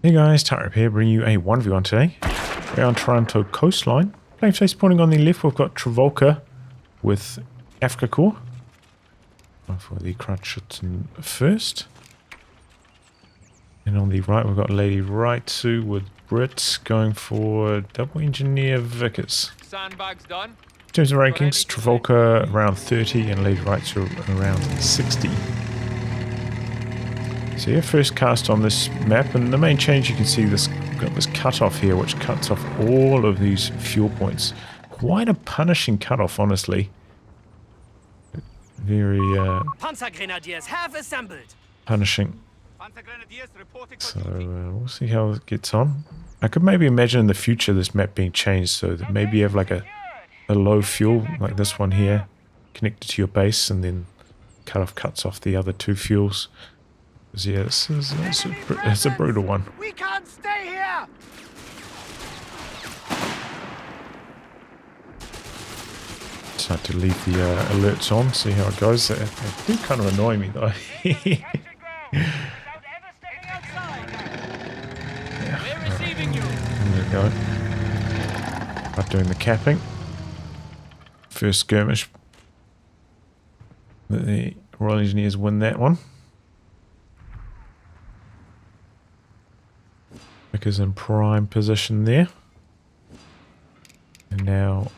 Hey guys, Tightrope here, bringing you a 1v1 today. We're on Taranto Coastline. Playing face pointing on the left, we've got Trivolka with Afrika Corps. For the Rytsu first. And on the right, we've got Lady Rytsu with Brits going for double engineer Vickers. Sandbags done. In terms of rankings, Trivolka around 30 and Lady Rytsu around 60. So yeah, first cast on this map, and the main change you can see this got this cutoff here, which cuts off all of these fuel points. Quite a punishing cutoff, honestly. Very Panzer Grenadiers have assembled. punishing. So we'll see how it gets on. I could maybe imagine in the future this map being changed so that maybe you have like a low fuel like this one here connected to your base, and then cuts off the other two fuels. Yeah, it's a brutal one. We can't stay here. Start to leave the alerts on, see how it goes. They do kind of annoy me though. We're receiving you. There we go. Start doing the capping. First skirmish. The Royal Engineers win that one. Because in prime position there. And now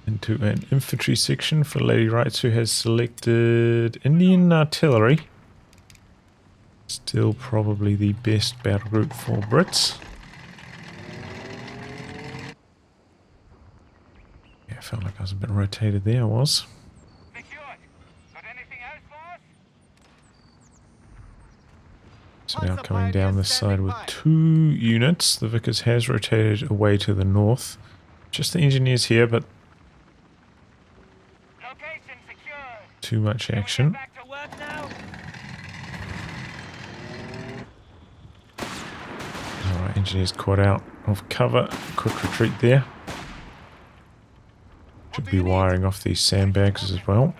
into an infantry section for Lady Rytsu, who has selected Indian artillery. Still probably the best battle group for Brits. Yeah, I felt like I was a bit rotated there, I was. So now coming down this side with 2 units. The Vickers has rotated away to the north. Just the engineers here, but too much action. Alright, engineers caught out of cover. Quick retreat there. Should be wiring off these sandbags as well.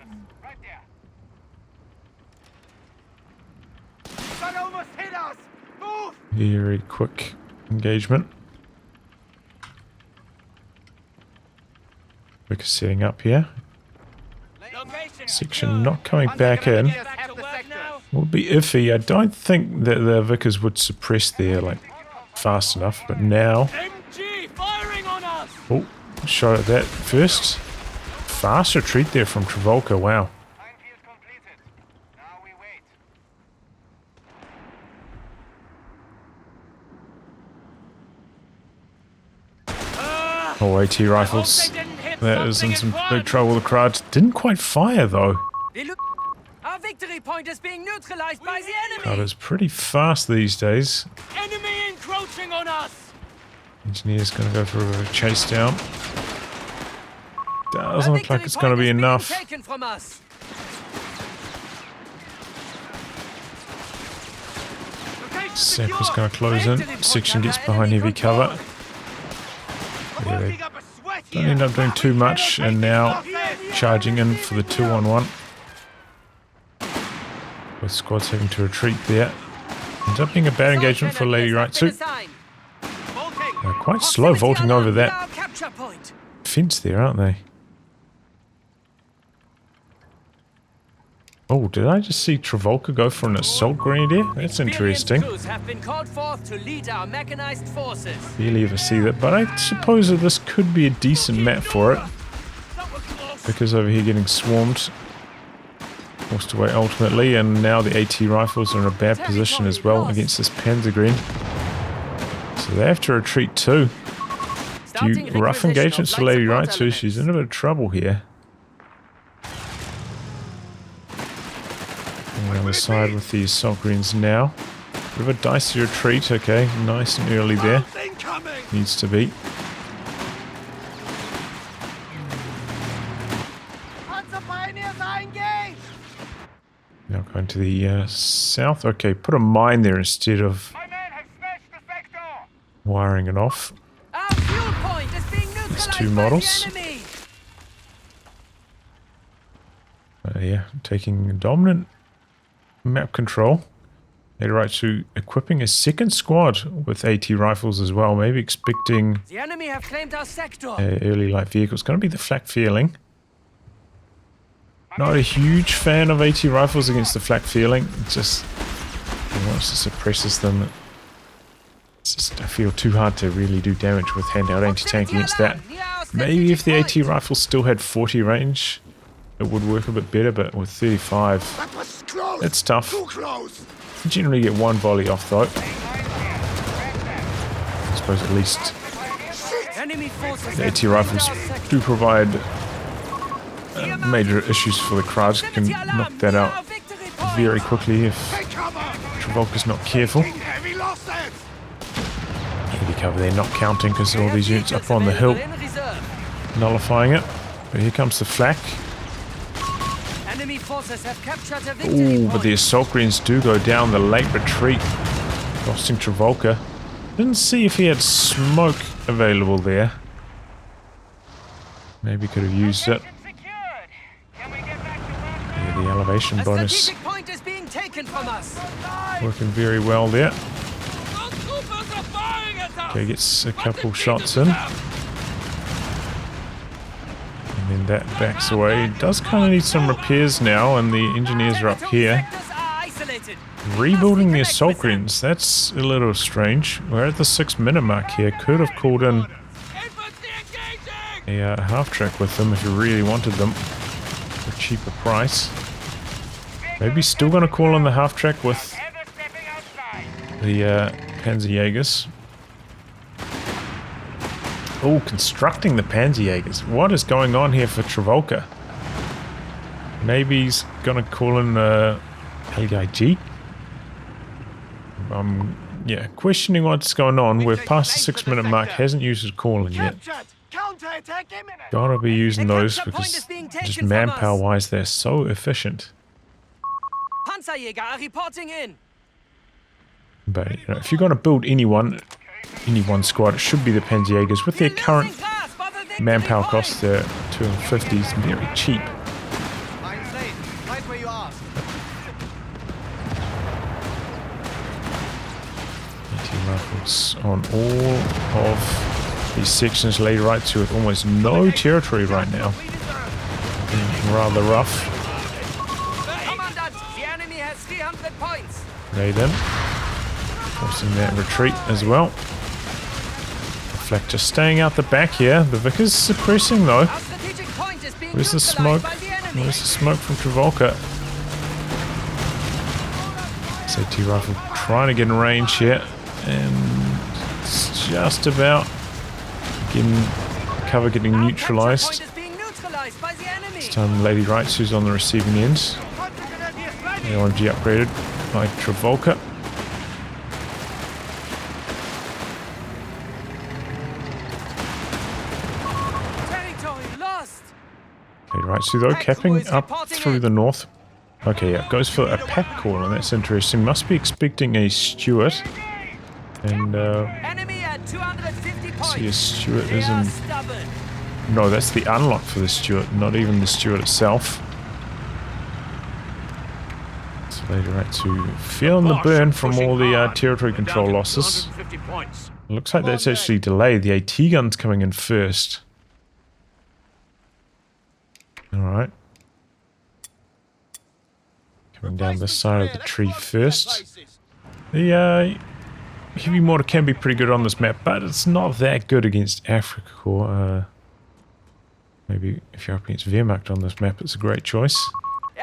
Very quick engagement. Vickers setting up here. Section not coming back in. Would be iffy. I don't think that the Vickers would suppress there like fast enough, but now. Oh, shot at that first. Fast retreat there from Trivolka. Wow. Oh, AT rifles. That is in some big trouble. The crowd didn't quite fire though. Our victory point is being neutralized by the enemy. Crowd is pretty fast these days. Enemy encroaching on us. Engineer's gonna go for a chase down. Doesn't look like it's gonna be enough. Sappers gonna close in. Section gets behind heavy cover. Yeah, they don't end up doing too much, and now charging in for the 2-on-1. Both squads having to retreat there. Ends up being a bad engagement for Lady Rytsu. They're quite slow vaulting over that fence there, aren't they? Oh, did I just see Trivolka go for an assault grenadier? That's interesting. Barely ever see that, but I suppose that this could be a decent map for it. Because over here getting swarmed. Forced away ultimately, and now the AT rifles are in a bad position as well against this Panzergren. So they have to retreat too. Few rough engagements for Lady Rytsu. She's in a bit of trouble here. On the side with the assault greens now. Bit of a dicey retreat, okay, nice and early there. Needs to be. Now going to the south. Okay, put a mine there instead of wiring it off. There's 2 models. Yeah, taking dominant map control. Lady Rytsu equipping a second squad with AT rifles as well. Maybe expecting The enemy have claimed our sector. early light vehicle. It's going to be the flak feeling. Not a huge fan of AT rifles against the flak feeling. It just once it suppresses them, it's just, I feel too hard to really do damage with handheld anti-tank against that. Maybe if the AT rifle still had 40 range, it would work a bit better, but with 35, it's tough. You generally get one volley off though. I suppose at least the AT rifles do provide major issues for the crowd. Can knock that out very quickly if Trivolka's not careful. Heavy cover there, not counting because all these units up on the hill, nullifying it. But here comes the flak. Ooh, but the assault greens do go down the late retreat, costing Trivolka. Didn't see if he had smoke available there. Maybe could have used it. Yeah, the elevation bonus working very well there. Okay, gets a couple shots in. And then that backs away. It does kind of need some repairs now, and the engineers are up here. Rebuilding the assault greens, that's a little strange. We're at the 6-minute mark here. Could have called in a half-track with them if you really wanted them for a cheaper price. Maybe still going to call in the half-track with the Panzerjägers. Oh, constructing the Panzerjägers. What is going on here for Trivolka? Maybe he's going to call in LIG. Yeah, questioning what's going on. We're past the 6-minute mark. Hasn't used his call in yet. Gotta be using those because just manpower-wise, they're so efficient. Panzerjäger are reporting in. But you know, if you're going to build any one squad, it should be the Panzerjägers. With their current manpower costs, they're 250, it's very cheap. AT rifles on all of these sections. Lady Rytsu with almost no territory right now. Rather rough. Raid in. Forcing that retreat as well. The flak just staying out the back here. The Vickers suppressing though. Where's the smoke? Where's the smoke from Trivolka? AT rifle trying to get in range here. And it's just about getting cover getting neutralized. This time Lady Rytsu's on the receiving end. The LMG upgraded by Trivolka. Okay, Rytsu though, capping up through the north. Okay, yeah, goes for a pack call, and that's interesting. Must be expecting a Stuart. And, see, a Stuart isn't... No, that's the unlock for the Stuart, not even the Stuart itself. So Lady Rytsu feeling the burn from all the territory control losses. Looks like that's actually delayed. The AT gun's coming in first. Alright. Coming down this side of the tree first. The heavy mortar can be pretty good on this map, but it's not that good against Afrika Korps. Maybe if you're up against Wehrmacht on this map, it's a great choice.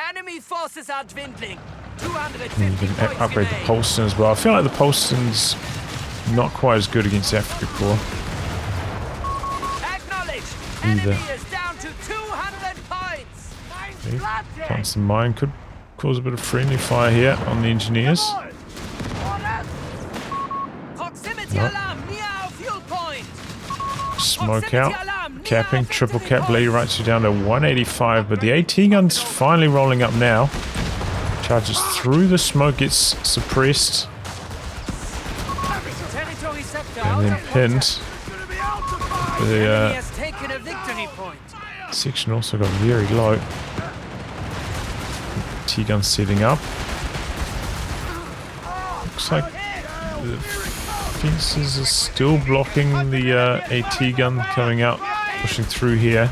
Enemy forces are dwindling. And you can upgrade the Polston as well. I feel like the Polston's not quite as good against Afrika Korps. Either. Okay. Constant mine could cause a bit of friendly fire here on the engineers. No. Smoke out. Capping, triple cap. Lady Rytsu down to 185, but the AT gun's finally rolling up now. Charges through the smoke, gets suppressed. And then pinned. The section also got very low. T-gun setting up. Looks like the fences are still blocking the AT gun coming out, pushing through here,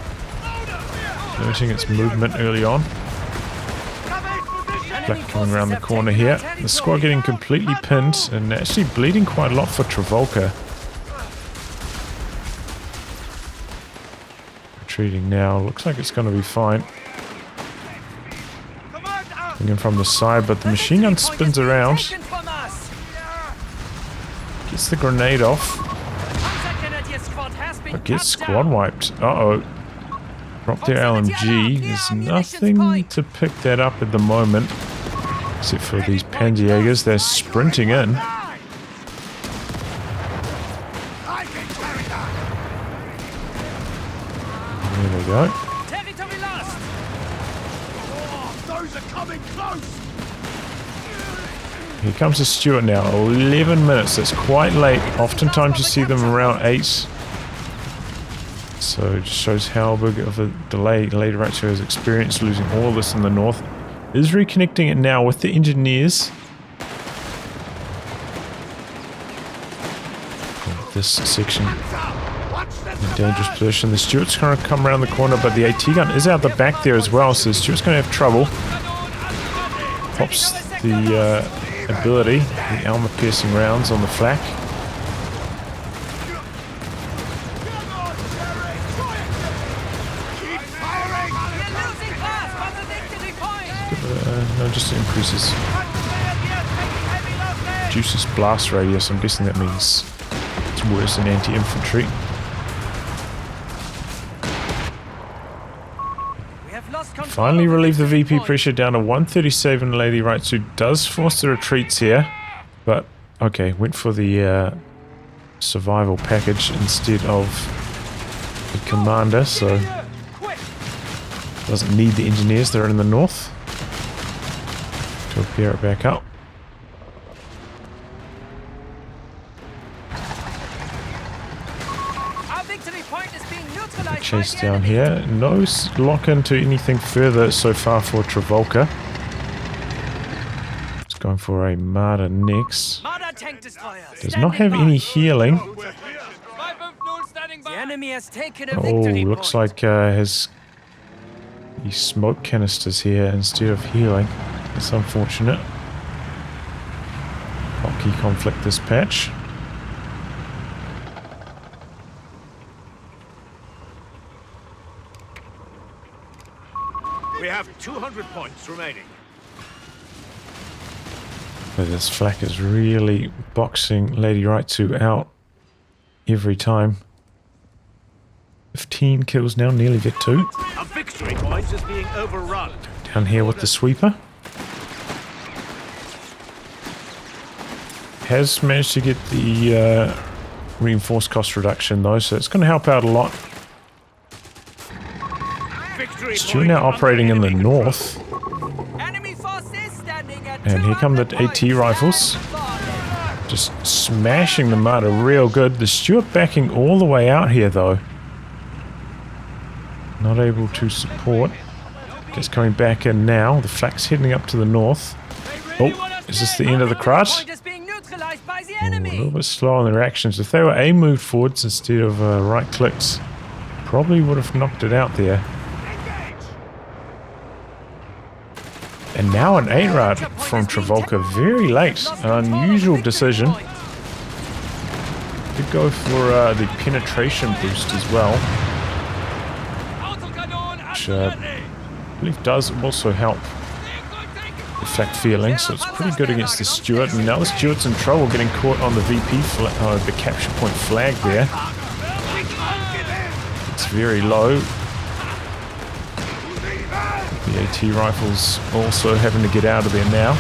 limiting its movement early on. Black coming around the corner here. The squad getting completely pinned and actually bleeding quite a lot for Trivolka. Retreating now. Looks like it's going to be fine. Coming in from the side, but the machine gun spins around. Gets the grenade off. But gets squad wiped. Uh-oh. Drop their LMG. There's nothing to pick that up at the moment. Except for these Panzerjägers. They're sprinting in. There we go. Territory lost. Those are coming close. Here comes the Stuart now. 11 minutes. That's quite late. Oftentimes you see them around 8. So it just shows how big of a delay Lady Rytsu has experienced, losing all of this in the north. Is reconnecting it now with the engineers. This section in a dangerous position. The Stuart's going to come around the corner, but the AT gun is out the back there as well, so the Stuart's going to have trouble. Pops the ability, the armor-piercing rounds on the flak. No, just increases Juice's blast radius. I'm guessing that means it's worse than anti-infantry. Finally relieve the VP pressure down to 137. Lady Rytsu does force the retreats here, but okay, went for the survival package instead of the commander, so doesn't need the engineers. They're in the north. To appear it back up. Our victory point is being neutralized. Chase down here. No lock into anything further so far for Trivolka. It's going for a Marder next. Tank destroyer. Does not have any healing. The enemy has taken a Oh, victory looks point. like has these smoke canisters here instead of healing. It's unfortunate. Hockey conflict this patch. We have 200 points remaining. But this flak is really boxing Lady Rytsu out every time. 15 kills now, nearly get 2. A victory point is being overrun. Down here with the sweeper. Has managed to get the reinforced cost reduction though, so it's going to help out a lot. Stuart now operating in the north. Enemy forces standing at And here come the 200 AT rifles. Just smashing the Marder real good. The Stuart backing all the way out here though. Not able to support. Just coming back in now. The flak's heading up to the north. Oh, is this the end of the crowd? A little bit slow on their actions. If they were A moved forwards instead of right clicks, probably would have knocked it out there. And now an 8-rad from Trivolka. Very late. An unusual decision. Did go for the penetration boost as well. Which I believe does also help the flak feeling, so it's pretty good against the Stuart. And now the Stuart's in trouble, getting caught on the VP the capture point flag there. It's very low. The AT rifles also having to get out of there now.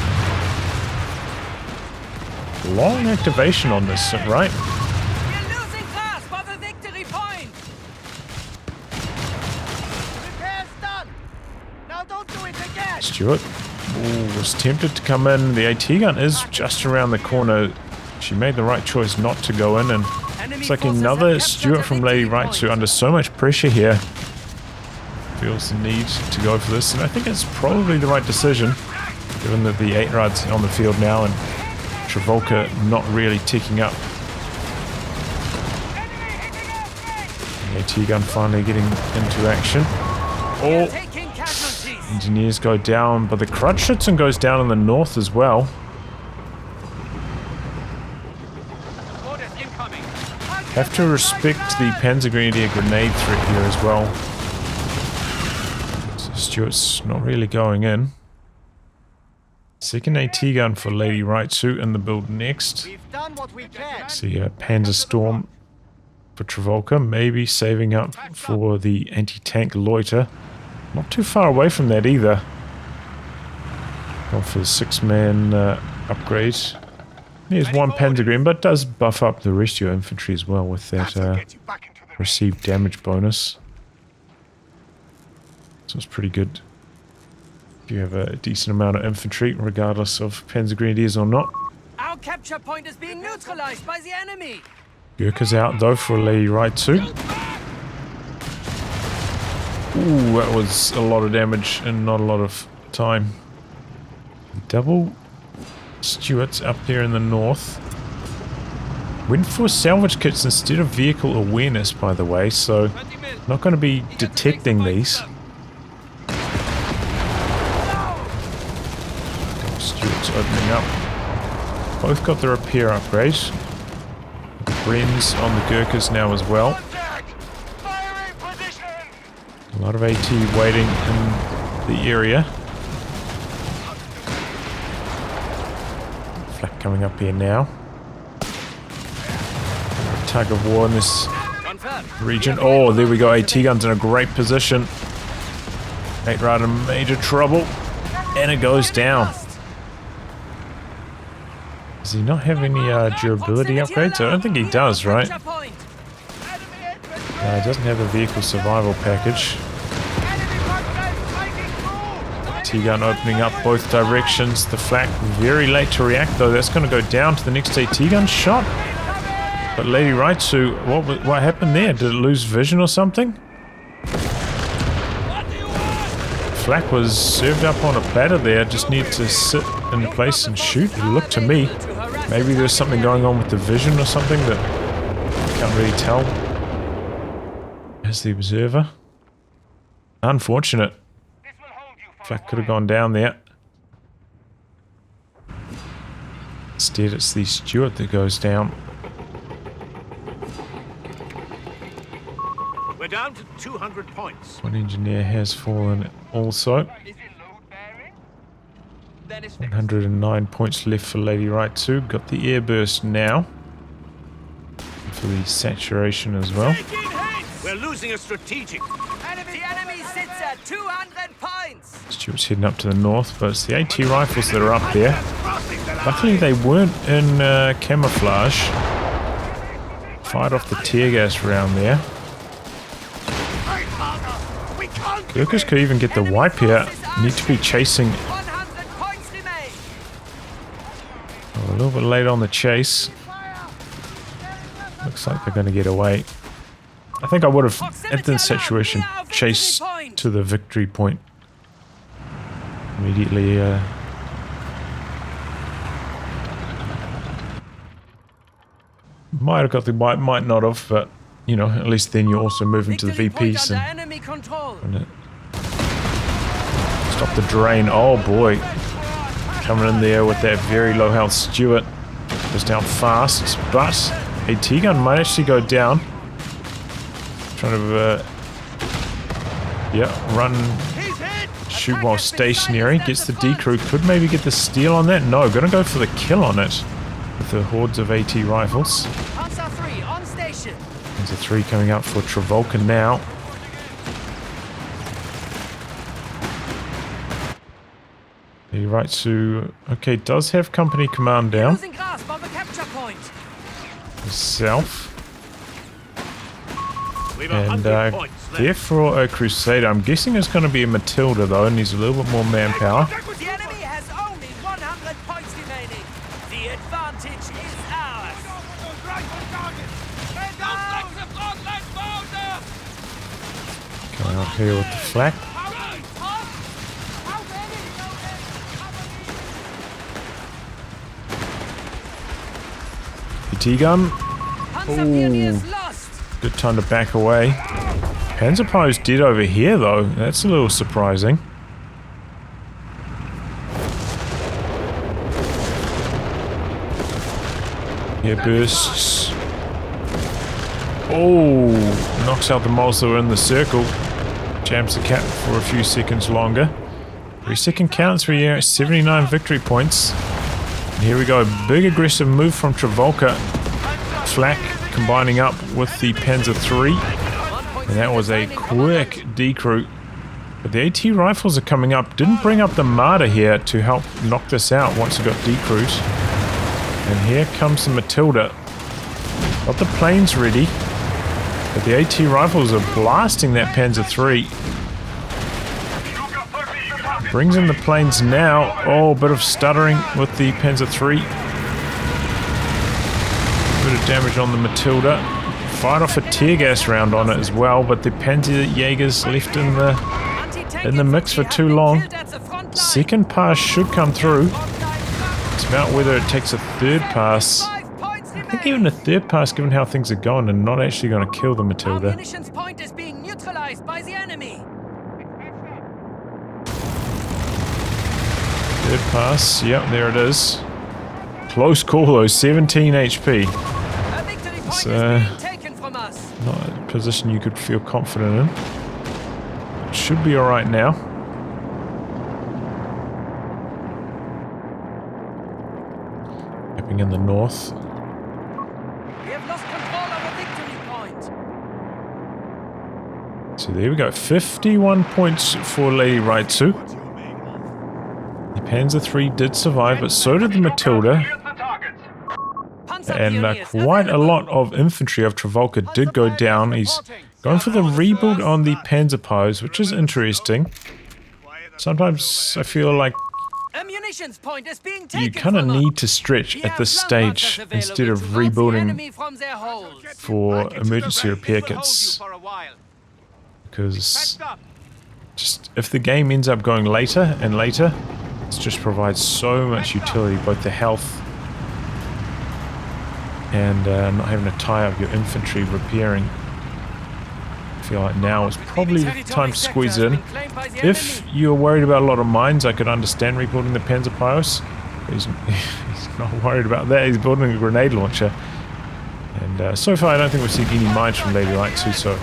Long activation on this, right? We're losing grasp of the victory point. Repair's done. Now don't do it again. Stuart was tempted to come in. The AT gun is just around the corner. She made the right choice not to go in, and it's like another Stuart from Lady Rytsu under so much pressure here. Feels the need to go for this, and I think it's probably the right decision, given that the 8-rad's on the field now, and Trivolka not really ticking up. The AT gun finally getting into action. Oh, Taking casualties. engineers go down, but the Kreuzschützen goes down in the north as well. Orders incoming. Have to respect the Panzergrenadier grenade threat here as well. So Stuart's not really going in. Second AT gun for Lady Rytsu in the build next. We've done what we can. See a Panzer Storm for Trivolka, maybe saving up for the anti-tank loiter. Not too far away from that either. Going for the 6-man upgrade. Here's one Panzergren, but does buff up the rest of your infantry as well with that received damage bonus. So it's pretty good if you have a decent amount of infantry, regardless of Panzergrenadiers or not. Our capture point is being neutralized by the enemy. Gurkha's out though for Lady Rytsu. Ooh, that was a lot of damage and not a lot of time. Double Stuarts up there in the north. Went for salvage kits instead of vehicle awareness, by the way, so not going to be detecting these. Stuarts opening up. Both got the repair upgrade. Bren's on the Gurkhas now as well. A lot of AT waiting in the area. Flak coming up here now. Tug of war in this region. Oh, there we go. AT guns in a great position. 8 right in major trouble. And it goes down. Does he not have any durability upgrades? I don't think he does, right? He doesn't have a vehicle survival package. T-gun opening up both directions. The flak very late to react though. That's going to go down to the next AT-gun shot. But Lady Rytsu, what happened there? Did it lose vision or something? Flak was served up on a platter there. Just need to sit in place and shoot. It looked to me. Maybe there's something going on with the vision or something that I can't really tell. As the observer. Unfortunate. Flak could have gone down there. Instead, it's the Stuart that goes down. We're down to 200 points. One engineer has fallen also. 109 points left for Lady Rytsu. Got the airburst now. For the saturation as well. We're losing a strategic. The enemy sits at 200 points. Stuart's heading up to the north, but it's the AT rifles that are up there. Luckily they weren't in camouflage. Fired off the tear gas round there. Gurkhas could even get the wipe here. Need to be chasing. Oh, a little bit late on the chase. Looks like they're going to get away. I think I would have, at this situation, chased to the victory point. Immediately, might have got the wipe, might not have, but, you know, at least then you're also moving to the VPs and stop the drain. Oh boy. Coming in there with that very low health Stuart. Goes down fast, but AT gun might actually go down. Trying to, yeah, run, shoot while stationary. Gets the decrew. Could maybe get the steal on that. No, gonna go for the kill on it with the hordes of AT rifles. Panzer 3 on station. Panzer 3 coming up for Trivolka now. The Rytsu, okay, does have company command down. Losing grasp of the capture point. South. We've And 100 points left. there for a Crusader. I'm guessing it's going to be a Matilda though, and needs a little bit more manpower. The enemy has only 100 points remaining. The advantage is ours. Coming up here with the flak. AT gun. Panzerpionier is lost. Good time to back away. Panzerpo's dead over here though. That's a little surprising. Here bursts. Oh, knocks out the moles that were in the circle. Jams the cap for a few seconds longer. Every second counts for you. 79 victory points. And here we go. Big aggressive move from Trivolka. Flak combining up with the Panzer III. And that was a quick decrew. But the AT rifles are coming up. Didn't bring up the Marder here to help knock this out once it got decrewed. And here comes the Matilda. Got the planes ready. But the AT rifles are blasting that Panzer III. Brings in the planes now. Oh, bit of stuttering with the Panzer III. Bit of damage on the Matilda. Fired off a tear gas round on it as well, but the Panzerjägers left in the mix for too long. Second pass should come through. It's about whether it takes a third pass. I think even a third pass, given how things are going, and not actually going to kill the Matilda. Munitions point is being neutralized by the enemy. Third pass, yep, there it is. Close call though, 17 HP. A victory point is being taken from us. Not a position you could feel confident in. Should be alright now. Capping in the north. We have lost control of a victory point. So there we go, 51 points for Lady Rytsu. The Panzer III did survive, but so did the Matilda. And quite a lot of infantry of Trivolka did go down. He's going for the rebuild on the Panzerpos, which is interesting. Sometimes I feel like you kind of need to stretch at this stage instead of rebuilding for emergency repair kits. Because just if the game ends up going later and later, it just provides so much utility, both the health and not having to tie up your infantry repairing. I feel like now is probably the time to squeeze it in. If you're worried about a lot of mines, I could understand rebuilding the Panzerpios. He's not worried about that. He's building a grenade launcher. And so far I don't think we've seen any mines from Lady Rytsu, so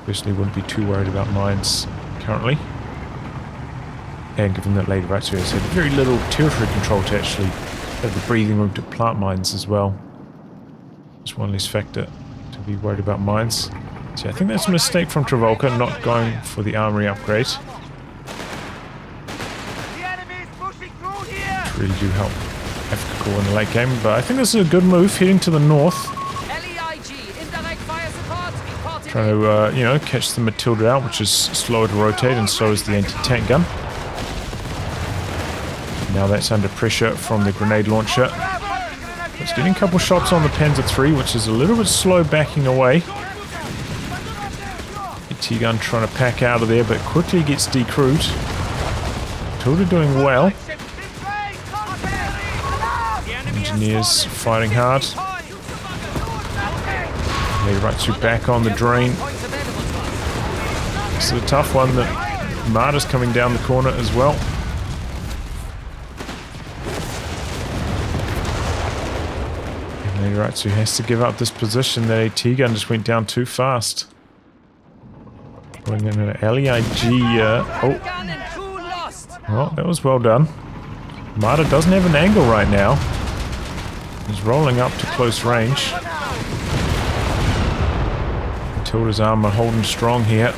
personally wouldn't be too worried about mines currently. And given that Lady Rytsu has had very little territory control to actually have the breathing room to plant mines as well. Just one less factor to be worried about mines. So I think that's a mistake from Trivolka, not going for the armory upgrade. Really do help Afrika in the late game, but I think this is a good move, heading to the north. Trying to, you know, catch the Matilda out, which is slower to rotate, and so is the anti-tank gun. Now that's under pressure from the grenade launcher. It's getting a couple shots on the Panzer III, which is a little bit slow backing away. AT gun trying to pack out of there, but quickly gets decrewed. Matilda doing well. Engineers fighting hard. Lady Rytsu back on the drain. It's a tough one. The Marder's coming down the corner as well. Lady Rytsu has to give up this position. The AT gun just went down too fast. Going in an LEIG. Oh, that was well done. Marder doesn't have an angle right now. He's rolling up to close range. Matilda's armor holding strong here.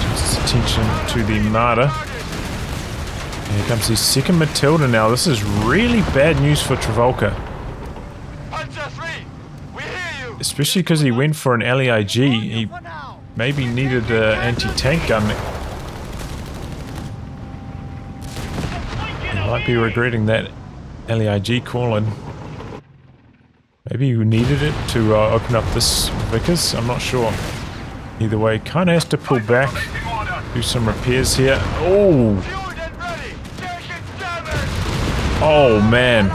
Just attention to the Marder. Here comes the second Matilda now. This is really bad news for Trivolka. Especially because he went for an LEIG. He maybe needed an anti-tank gun. He might be regretting that LEIG call-in. Maybe you needed it to open up this Vickers. I'm not sure. Either way, kind of has to pull back, do some repairs here. Oh! Oh man!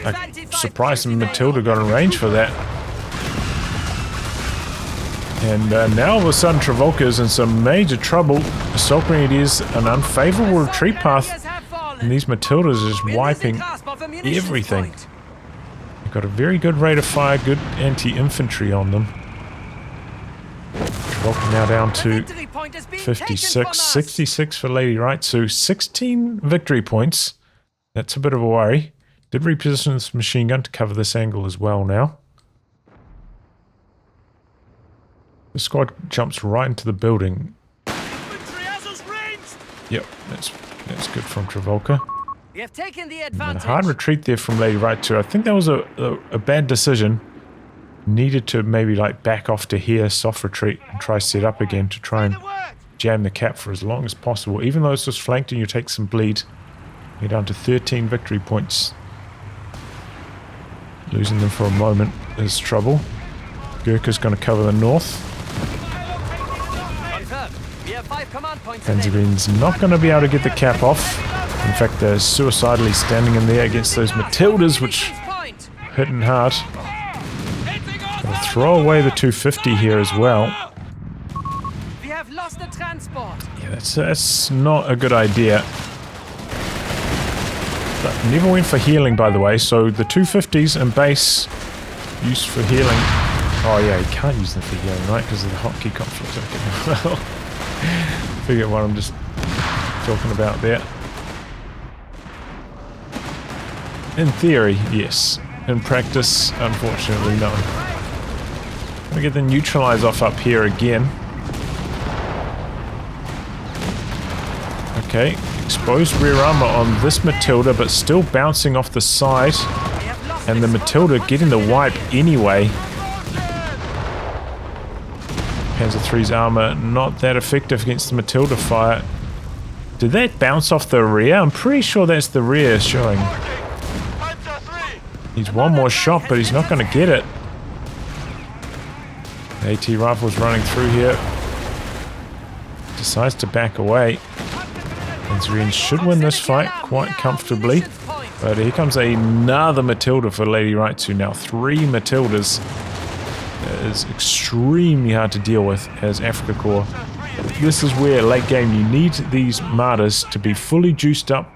A surprised Matilda got in range for that. And now all of a sudden Trivolka is in some major trouble. Assault Grenadiers, an unfavorable retreat path. And these Matildas are just wiping everything. They've got a very good rate of fire, good anti-infantry on them. Trivolka now down to 56. 66 for Lady Rytsu. 16 victory points. That's a bit of a worry. Did reposition this machine gun to cover this angle as well now. The squad jumps right into the building. Yep, that's good from Trivolka. We have taken the And advantage. a hard retreat there from Lady Rytsu. I think that was a bad decision. Needed to maybe like back off to here, soft retreat, and try set up again to try and jam the cap for as long as possible. Even though it's just flanked and you take some bleed, you're down to 13 victory points. Losing them for a moment is trouble. Gurkha's going to cover the north. We have 5 command points. Panzergren's not going to be able to get the cap off. In fact, they're suicidally standing in there against those Matildas, which hitting hard. They'll throw away the 250 here as well. We have lost the transport. Yeah, that's not a good idea. But never went for healing, by the way, so the 250s and base used for healing. Oh yeah, you can't use them for healing, right? Because of the hotkey conflict. Okay, well, figure what I'm just talking about there. In theory, yes. In practice, unfortunately, no. Gonna get the neutralize off up here again. Okay, exposed rear armor on this Matilda, but still bouncing off the side. And the Matilda getting the wipe anyway. Panzer III's armor not that effective against the Matilda fire. Did that bounce off the rear? I'm pretty sure that's the rear showing. Needs one more shot, but he's not going to get it. The AT rifle's running through here. Decides to back away. Panzergren should win this fight quite comfortably. But here comes another Matilda for Lady Rytsu now. 3 Matildas. That is extremely hard to deal with as Afrika Korps. This is where late game you need these martyrs to be fully juiced up.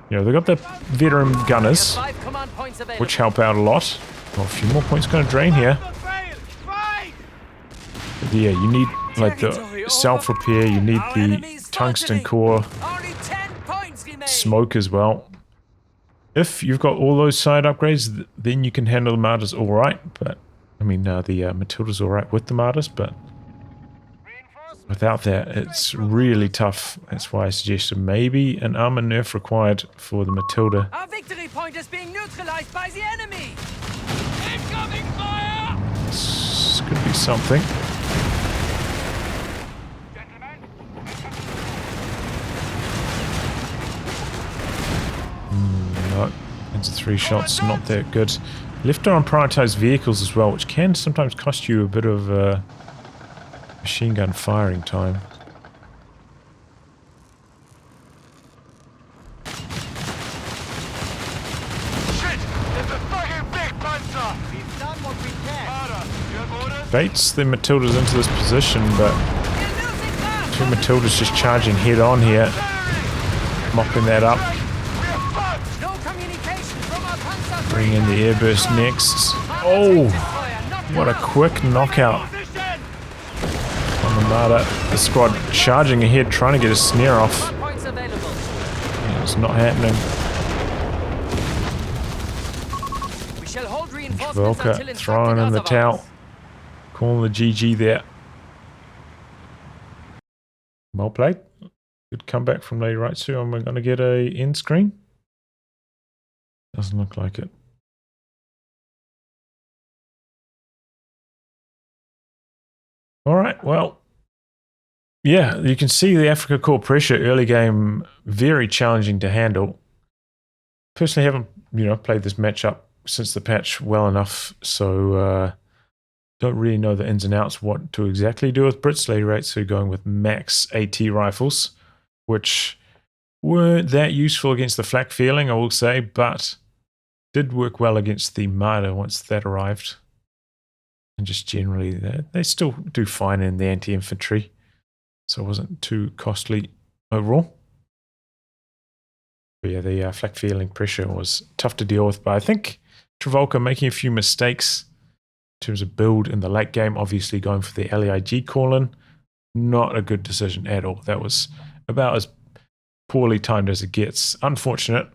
You know, they've got the veteran gunners, which help out a lot. Well, a few more points going to drain here. But yeah, you need like the self-repair, you need the tungsten core, smoke as well. If you've got all those side upgrades, then you can handle the martyrs alright, but I mean, the Matilda's alright with the martyrs, but without that, it's really tough. That's why I suggested maybe an armor nerf required for the Matilda. Our victory point is being neutralized by the enemy. Incoming fire! This could be something. No, it's 3 shots, not that good. Left on prioritized vehicles as well, which can sometimes cost you a bit of machine gun firing time. Baits the Matildas into this position, but 2 Matildas just charging head on here, mopping that up. Bring in the airburst next. Oh, what a quick knockout on the martyr. The squad charging ahead, trying to get a snare off. Yeah, it's not happening. Trivolka throwing in the towel. Calling the GG there. Well played. Good comeback from Lady Rytsu, and we're going to get a end screen. Doesn't look like it. Alright, well, yeah, you can see the Afrika Korps pressure early game, very challenging to handle. Personally haven't, played this matchup since the patch well enough, so don't really know the ins and outs what to exactly do with Brits. Lady Rytsu going with max AT rifles, which weren't that useful against the flak feeling, I will say, but did work well against the Marder once that arrived. And just generally, they still do fine in the anti-infantry. So it wasn't too costly overall. But yeah, the flak feeling pressure was tough to deal with. But I think Trivolka making a few mistakes in terms of build in the late game. Obviously going for the LEIG call-in. Not a good decision at all. That was about as poorly timed as it gets. Unfortunate.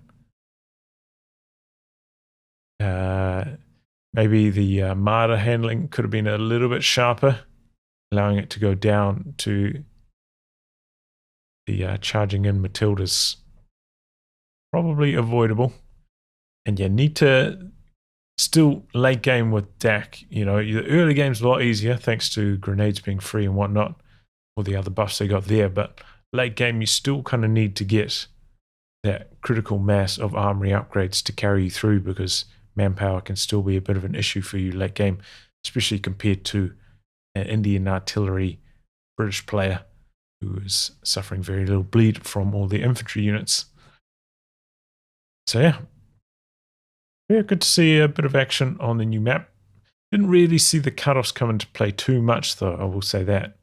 Maybe the Marder handling could have been a little bit sharper, allowing it to go down to the charging in Matildas. Probably avoidable. And you need to still late game with DAC. You know, the early game's a lot easier thanks to grenades being free and whatnot, or the other buffs they got there. But late game, you still kind of need to get that critical mass of armory upgrades to carry you through, because manpower can still be a bit of an issue for you late game, especially compared to an Indian artillery British player who is suffering very little bleed from all the infantry units. So yeah, good to see a bit of action on the new map. Didn't really see the cutoffs come into play too much though, I will say that.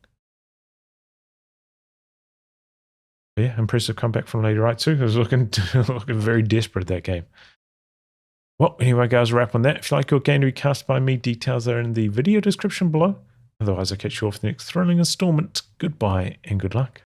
But yeah, impressive comeback from Lady Rytsu. I was looking very desperate that game. Well, anyway, guys, wrap on that. If you like your game to be cast by me, details are in the video description below. Otherwise, I'll catch you off the next thrilling installment. Goodbye and good luck.